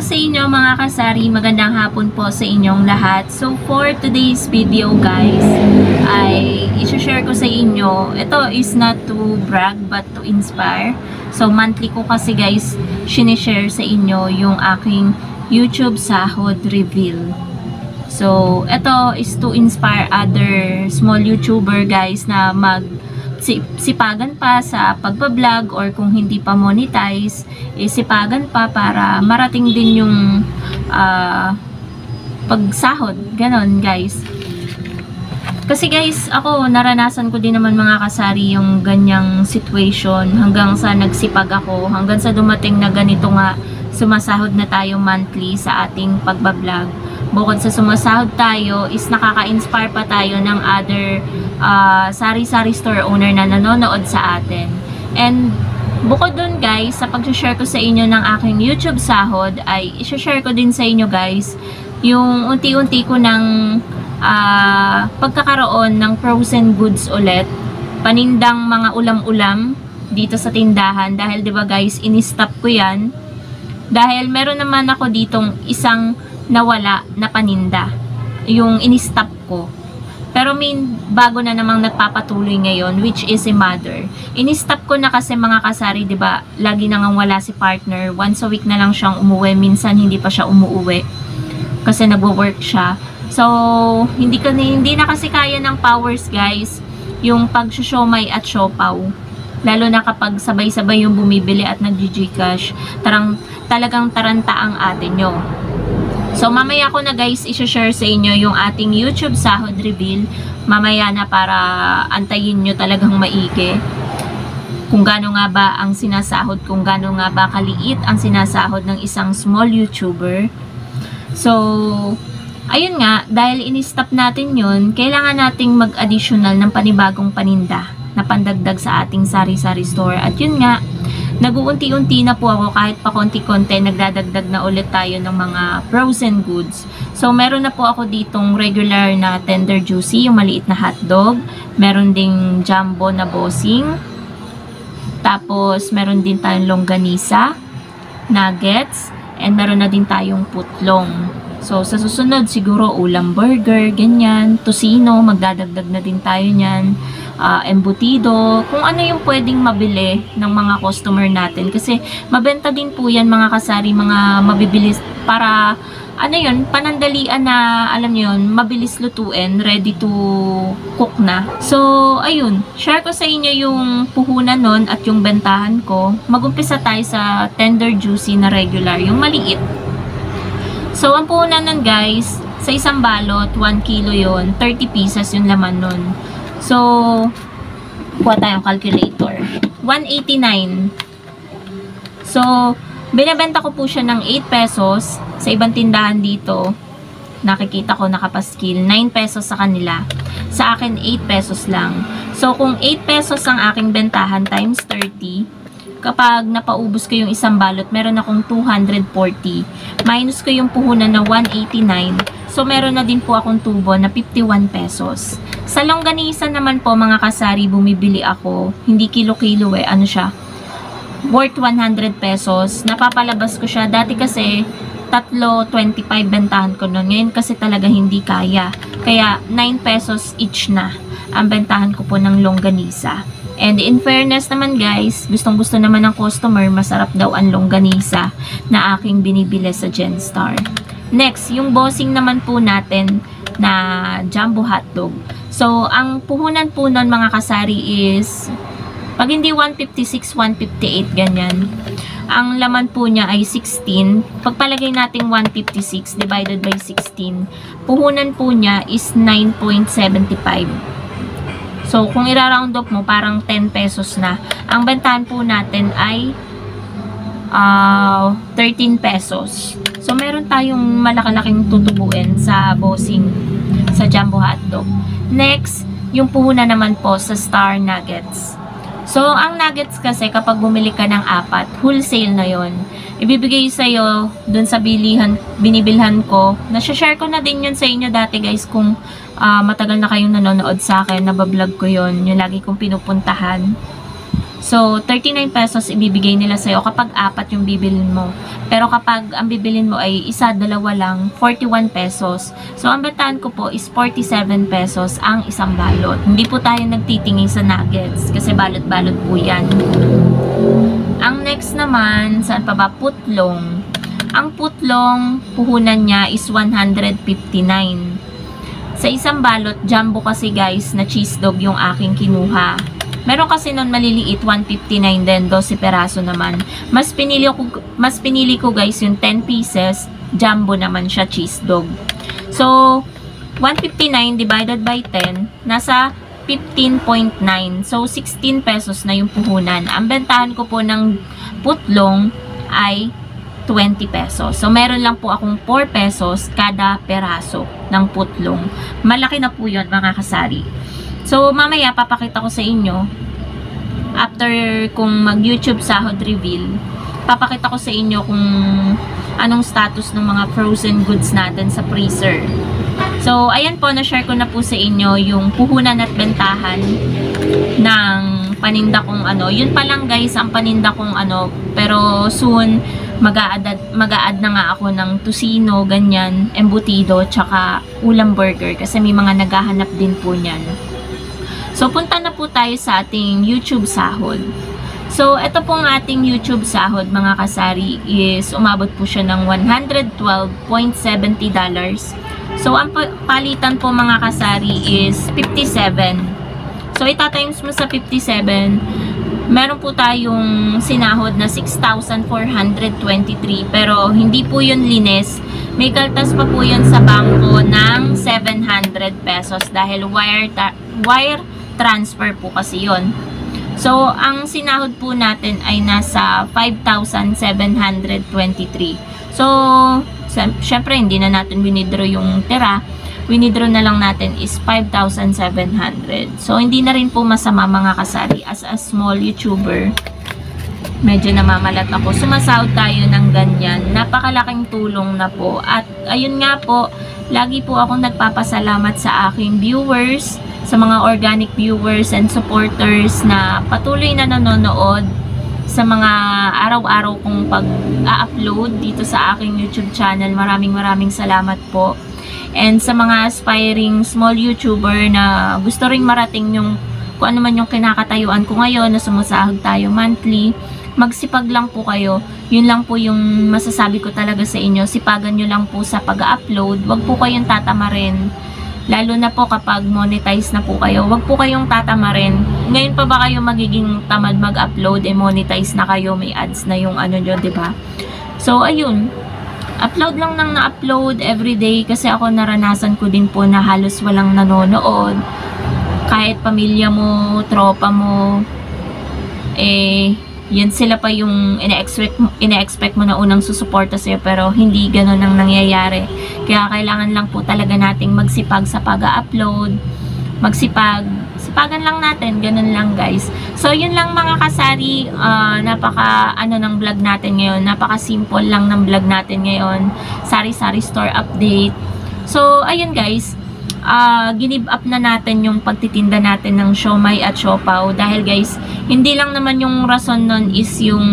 sa inyo mga kasari, magandang hapon po sa inyong lahat. So for today's video guys, ay i-share ko sa inyo, ito is not to brag but to inspire. So monthly ko kasi guys, sinishare sa inyo yung aking YouTube sahod reveal. So ito is to inspire other small YouTuber guys na sipagan pa sa pagbablog, or kung hindi pa monetize, sipagan pa para marating din yung pagsahod. Ganon guys. Kasi guys, ako naranasan ko din naman mga kasari yung ganyang situation hanggang sa nagsipag ako, hanggang sa dumating na ganito nga, sumasahod na tayo monthly sa ating pagbablog. Bukod sa sumasahod tayo, is nakaka-inspire pa tayo ng other sari-sari store owner na nanonood sa atin. And bukod dun guys, sa pag-share ko sa inyo ng aking YouTube sahod, ay i-share ko din sa inyo guys yung unti-unti ko ng pagkakaroon ng frozen goods ulit, panindang mga ulam-ulam dito sa tindahan. Dahil 'di ba guys, ini-stop ko yan dahil meron naman ako ditong isang nawala na paninda, yung ini-stop ko. Pero bago na namang nagpapatuloy ngayon, which is si mother. Ini-stop ko na kasi mga kasari, 'di ba? Lagi nang wala si partner. Once a week na lang siyang umuwi, minsan hindi pa siya umuuwi kasi nagwo-work siya. So, hindi na kasi kaya ng powers guys yung pag-siomay at siopaw. Lalo na kapag sabay-sabay yung bumibili at nag-Gcash, talagang taranta ang ate nyo. So, mamaya ko na guys, i-share sa inyo yung ating YouTube sahod reveal. Mamaya na para antayin nyo talagang maigi. Kung gaano nga ba ang sinasahod, kung gaano nga ba kaliit ang sinasahod ng isang small YouTuber. So, ayun nga, dahil in-stop natin yun, kailangan nating mag-additional ng panibagong paninda na pandagdag sa ating sari-sari store. At yun nga, nag-uunti-unti na po ako, kahit pa konti-konti, nagdadagdag na ulit tayo ng mga frozen goods. So, meron na po ako ditong regular na tender juicy, yung maliit na hotdog. Meron ding jumbo na bossing. Tapos, meron din tayong longganisa, nuggets, and meron na din tayong putlong. So, sa susunod, siguro ulam burger, ganyan, tocino, magdadagdag na din tayo nyan. Embutido, kung ano yung pwedeng mabili ng mga customer natin. Kasi mabenta din po yan mga kasari, mga mabibilis para, ano yun, panandalian na, alam nyo yun, mabilis lutuin, ready to cook na. So, ayun, share ko sa inyo yung puhunan nun at yung bentahan ko. Magumpisa tayo sa tender juicy na regular, yung maliit. So, ang puhunan nun guys, sa isang balot, 1 kilo yun, 30 pieces yung laman nun. So, kuha tayong calculator. 189. So, binebenta ko po siya ng 8 pesos. Sa ibang tindahan dito, nakikita ko nakapaskil, 9 pesos sa kanila. Sa akin, 8 pesos lang. So, kung 8 pesos ang aking bentahan times 30, kapag napaubos ko yung isang balot, meron akong 240. Minus ko yung puhunan na 189. So, meron na din po akong tubo na 51 pesos. Sa longganisa naman po mga kasari, bumibili ako. Hindi kilo-kilo ano siya. Worth 100 pesos. Napapalabas ko siya. Dati kasi, 3.25 bentahan ko nun. Ngayon kasi talaga hindi kaya. Kaya, 9 pesos each na ang bentahan ko po ng longganisa. And in fairness naman guys, gustong-gusto naman ng customer, masarap daw ang longganisa na aking binibili sa Genstar. Next, yung bossing naman po natin na jumbo hotdog. So, ang puhunan po nun mga kasari is, pag hindi 156, 158, ganyan. Ang laman po niya ay 16. Pagpalagay natin 156 divided by 16, puhunan po niya is 9.75. So, kung ira-round off mo, parang 10 pesos na. Ang bentahan po natin ay 13 pesos. So, meron tayong malaki-laking tutubuin sa bossing, sa jumbo hotdog. Next, yung puhunan naman po sa Star Nuggets. So, ang nuggets kasi kapag bumili ka ng 4, wholesale na yon. Ibibigay sa'yo dun sa binibilhan ko. Nasa-share ko na din yun sa inyo dati guys kung matagal na kayong nanonood sa akin, nabablog ko yon, yung lagi kong pinupuntahan. So, 39 pesos ibibigay nila sa'yo kapag 4 yung bibilin mo. Pero kapag ang bibilin mo ay isa, dalawa lang, 41 pesos. So, ang bentahan ko po is 47 pesos ang isang balot. Hindi po tayo nagtitingin sa nuggets kasi balot-balot po yan. Ang next naman, saan pa ba? Putlong. Ang putlong, puhunan niya is 159. Sa isang balot, jumbo kasi guys, na cheese dog yung aking kinuha. Meron kasi nun maliliit, 159 din, 12 peraso naman. Mas pinili ko guys yung 10 pieces, jumbo naman siya, cheese dog. So, 159 divided by 10, nasa 15.9. So, 16 pesos na yung puhunan. Ang bentahan ko po ng putlong ay 20 pesos. So, meron lang po akong 4 pesos kada peraso ng putlong. Malaki na po yun, mga kasari. So, mamaya papakita ko sa inyo, after kung mag-YouTube sahod reveal, papakita ko sa inyo kung anong status ng mga frozen goods natin sa freezer. So, ayan po, na-share ko na po sa inyo yung puhunan at bentahan ng paninda kong ano. Yun pa lang guys, ang paninda kong ano, pero soon, mag-a-add na nga ako ng tusino, ganyan, embutido, tsaka ulam burger kasi may mga naghahanap din po niyan. So, punta na po tayo sa ating YouTube sahod. So, ito pong ating YouTube sahod, mga kasari, is umabot po siya ng $112.70. So, ang palitan po, mga kasari, is 57. So, itatimes mo sa 57, meron po tayong sinahod na 6,423. Pero, hindi po yun linis. May kaltas pa po yun sa bangko ng 700 pesos dahil wire transfer po kasi yun. So, ang sinahod po natin ay nasa 5,723. So, syempre, hindi na natin winidraw yung tira. Winidraw na lang natin is 5,700. So, hindi na rin po masama, mga kasari. As a small YouTuber, medyo namamalat ako. Sumasahod tayo ng ganyan. Napakalaking tulong na po. At, ayun nga po, lagi po akong nagpapasalamat sa aking viewers, sa mga organic viewers and supporters na patuloy na nanonood sa mga araw-araw kong pag-upload dito sa aking YouTube channel. Maraming salamat po. And sa mga aspiring small YouTuber na gusto ring marating yung kung ano man yung kinakatayuan ko ngayon na sumasahod tayo monthly, magsipag lang po kayo. Yun lang po yung masasabi ko talaga sa inyo. Sipagan nyo lang po sa pag-upload. Huwag po kayong tatamarin. Lalo na po kapag monetize na po kayo, wag po kayong tatamarin. Ngayon pa ba kayo magiging tamad mag-upload, monetize na kayo, may ads na yung ano nyo, diba? So, ayun. Upload lang nang na-upload everyday kasi ako naranasan ko din po na halos walang nanonood. Kahit pamilya mo, tropa mo, yan sila pa yung ina-expect mo na unang susuporta sa'yo pero hindi ganun ang nangyayari. Kaya kailangan lang po talaga nating magsipag sa pag-upload. Sipagan lang natin, ganun lang guys. So yun lang, mga kasari, napaka ng vlog natin ngayon. Napaka simple lang ng vlog natin ngayon. Sari-sari store update. So ayun guys, ginib up na natin yung pagtitinda natin ng siomai at siopaw dahil guys, hindi lang naman yung rason nun is yung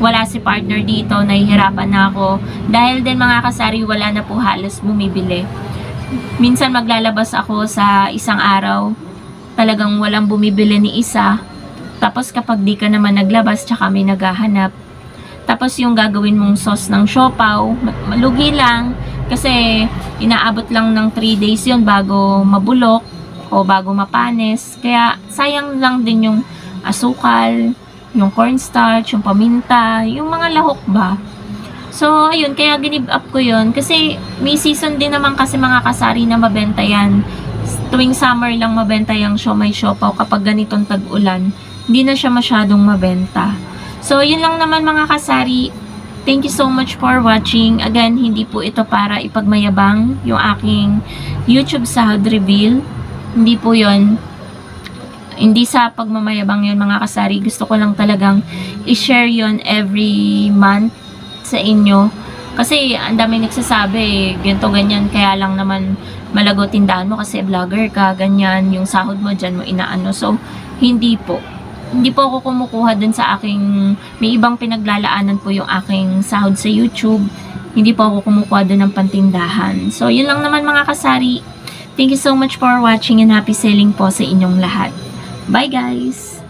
wala si partner dito, nahihirapan na ako dahil din, mga kasari, wala na po halos bumibili. Minsan maglalabas ako sa isang araw, talagang walang bumibili ni isa, tapos kapag di ka naman naglabas tsaka may naghahanap, tapos yung gagawin mong sauce ng siopaw, malugi lang kasi inaabot lang ng 3 days yun bago mabulok o bago mapanis. Kaya sayang lang din yung asukal, yung cornstarch, yung paminta, yung mga lahok ba. So, ayun, kaya ginib up ko yun. Kasi may season din naman kasi, mga kasari, na mabenta yan. Tuwing summer lang mabenta yung siomai siopaw. Kapag ganitong tag-ulan, hindi na siya masyadong mabenta. So, yun lang naman, mga kasari. Thank you so much for watching. Again, hindi po ito para ipagmayabang yung aking YouTube sahod reveal. Hindi po yun. Hindi sa pagmamayabang yun, mga kasari. Gusto ko lang talagang i-share yun every month sa inyo. Kasi ang dami nagsasabi, ganito, ganyan, kaya lang naman malago tindahan mo kasi vlogger ka, ganyan, yung sahod mo dyan mo inaano. So, hindi po. Hindi po ako kumukuha dun sa aking, may ibang pinaglalaanan po yung aking sahod sa YouTube. Hindi po ako kumukuha dun ng pantindahan. So, yun lang naman mga kasari. Thank you so much for watching and happy selling po sa inyong lahat. Bye guys!